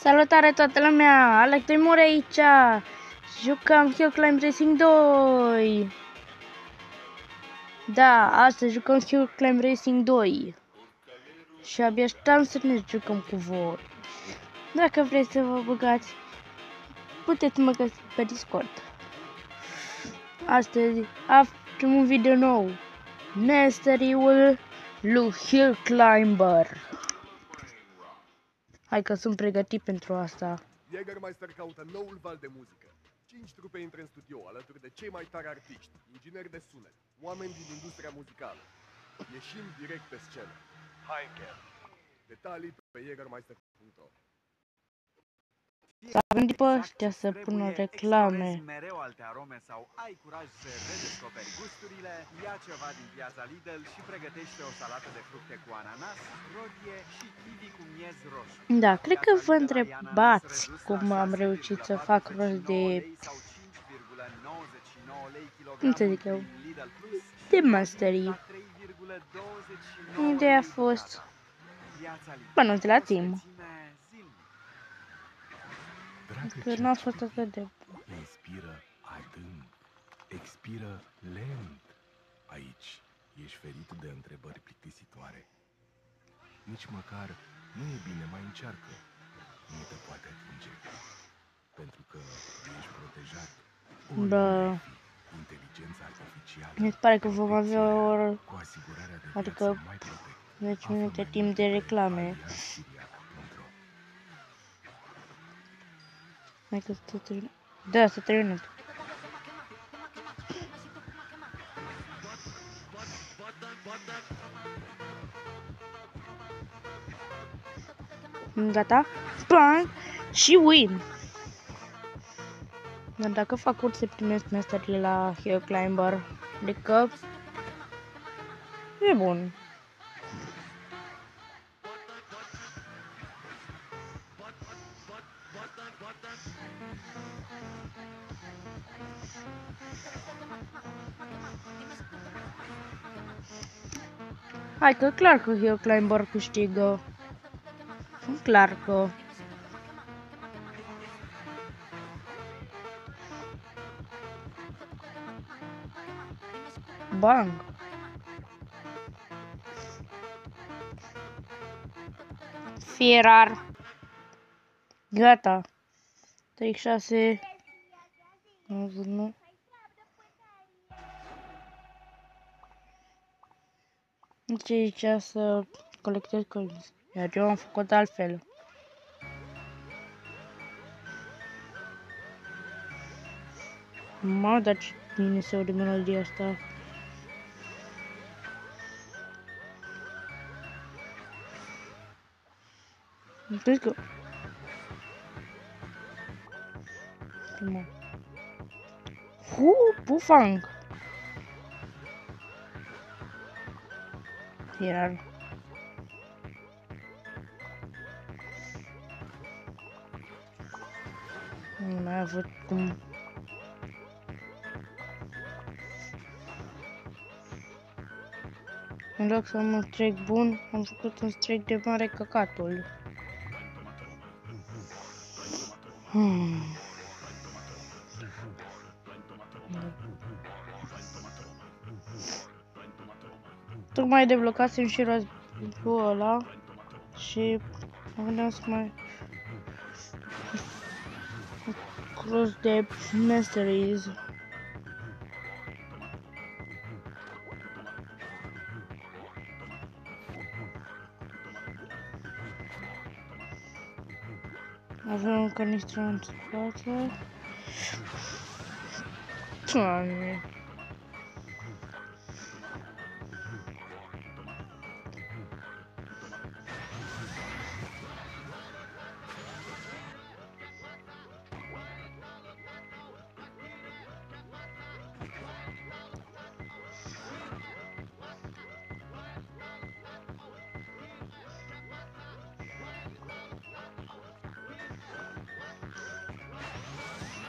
Salutare toată lumea, Alex Timur aici. Jucăm Hill Climb Racing 2. Da, astăzi jucăm Hill Climb Racing 2. Și abia așteptam să ne jucăm cu voi. Dacă vreți să vă băgați, puteți mă găsi pe Discord. Astăzi avem un video nou. Mesteriul lui Hill Climber. Hai că sunt pregătit pentru asta. Jägermeister caută noul val de muzică. 5 trupe intră în studio alături de cei mai tari artiști, ingineri de sunet, oameni din industria muzicală. Ieșim direct pe scenă. Heineken. Detalii pe jägermeister.ro. Să avem după ăștia să pună reclame. Mereu alte arome sau ai curaj să redescoperi gusturile, ia ceva din piața Lidl și pregătește o salată de fructe cu ananas, rodie și kiwi cu miez roșu. Da, cred că vă întrebați cum am reușit să fac rost de, cum să zic eu, de mastery. Ideea a fost, bănuț de la team. Că n-a fost atât de bun. Inspiră adânc, expiră lent. Aici ești ferit de întrebări plictisitoare. Nici măcar nu e bine, mai încearcă. Nu te poate atinge. Pentru că ești protejat. Da. Inteligența artificială. Mi se pare că vom avea o oră, Cu asigurarea de adică viață mai protect. 10 minute timp de reclame. Hai că s-a terminat. Da, s-a terminat. Gata? Bang! Și win! Dar dacă fac curse primesc meserile la Hill Climber, adică e bun. Hai că clar că Hill Climber câștigă. Clar că. Bang. Fierar. Gata. 36. Nu. Ce zicea să colectez coins. Iar eu am făcut altfel. Mamă, dar ce bine se aude melodia asta. Let's go. Bufang. Iar. Nu mai avut cum. În loc să am un strike bun, am făcut un strike de mare căcatul. Tocmai deblocasem și războiul ăla și mă gândeam să mai cross de mysteries. Avem un canistru în spate. Doamne.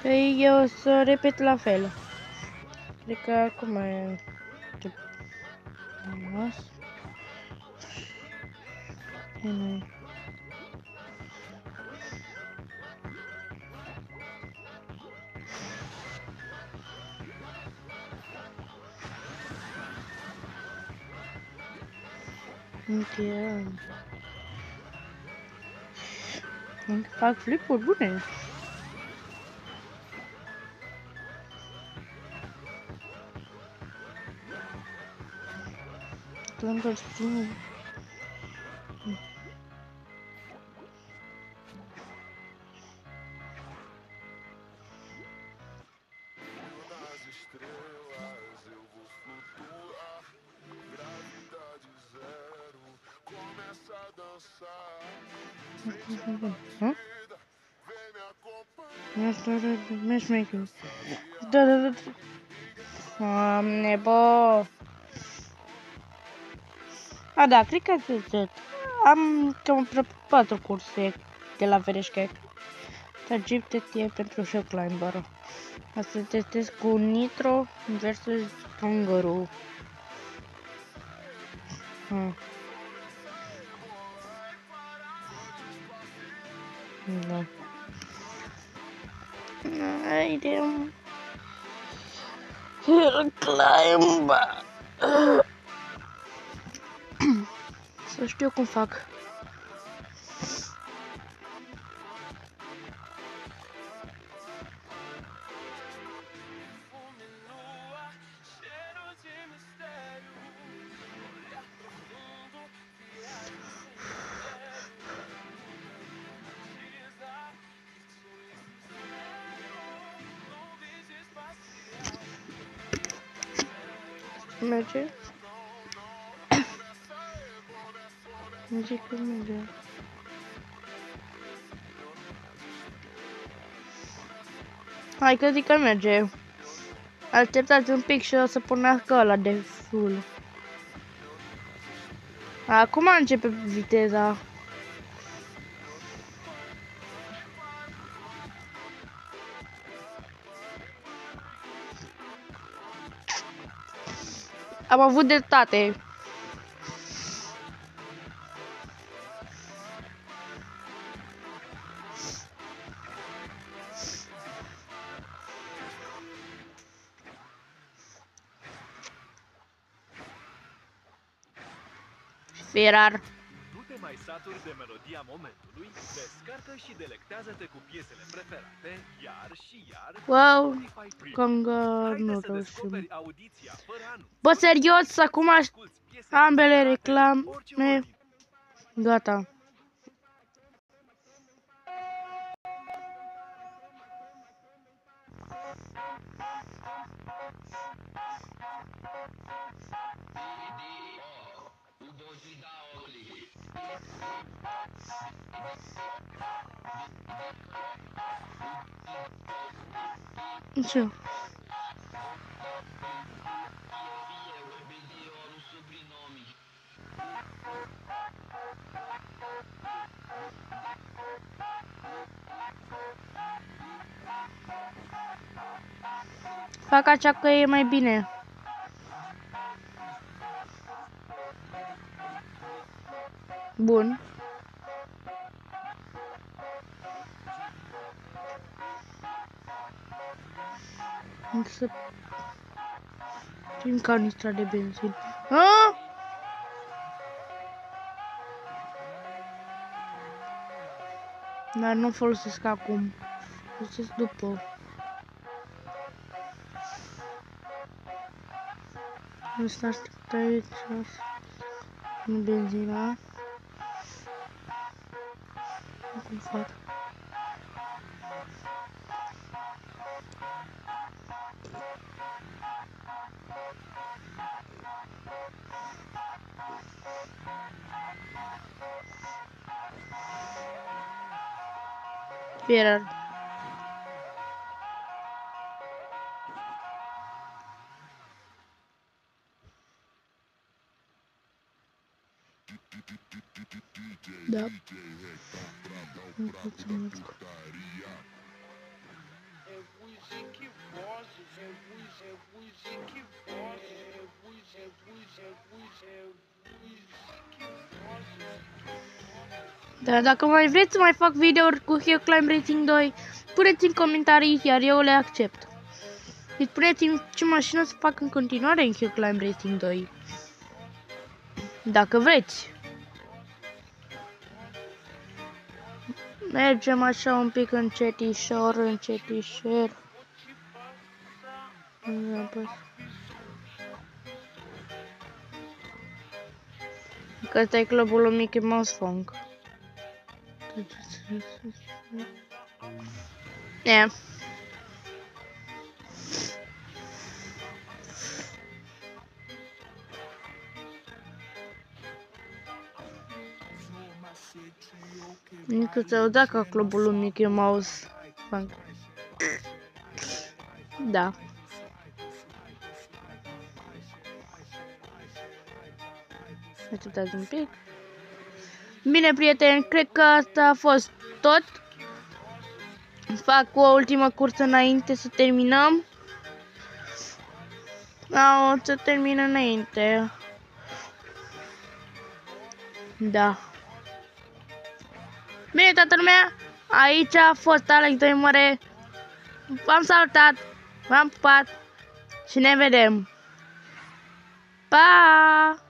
Păi eu o să repet la fel. Cred că acum e... Încă fac flipuri bune. Lângă stream. Matchmaking. Da. Doamne, bă. A, da, cred că atât. Am cam 4 curse de la Vereșcec. Tragiptet e pentru Hill Climber. Asta testez cu Nitro versus Kangaroo. Da. Haide. Hill Climber. Să știu cum fac. Merge? Zic că merge. Hai că zic că merge. Așteptați un pic și o să punească ăla de full. Acum începe viteza. Am avut dreptate. Ferar. Nu te mai saturi de melodia momentului, descarcă și delectează-te cu piesele preferate, iar și iar. Wow, Spotify Premium. Conga Haide nu să reușim. descoperi audiția fără anunț. Bă, serios, acum Asculți piesele ambele preferate, reclame. orice ordine. Gata. Ce? Fac așa că e mai bine. Bun. Să prin canistra de benzină. Ah! Dar nu folosesc acum. Folosesc după. Asta aștept aici. În benzina. Cum fac? Ferar. Da. Nu pot să merg. Dar dacă mai vreți să mai fac videouri cu Hill Climb Racing 2, puneți în comentarii, iar eu le accept. Deci spuneți-mi ce mașină să fac în continuare în Hill Climb Racing 2. Dacă vreți. Mergem așa un pic încetișor, încetișor. Că ăsta e clubul lui Mickey Mouse Funk. Yeah. Nici se audea ca clubul lui Mickey Mouse Funk. Da. Așteptați un pic. Bine, prieteni, cred că asta a fost tot. Fac o ultimă cursă înainte să terminăm. Da, o să termin înainte. Da. Bine, toată lumea, aici a fost Alex Doi Mare. V-am salutat, v-am pupat și ne vedem. Pa!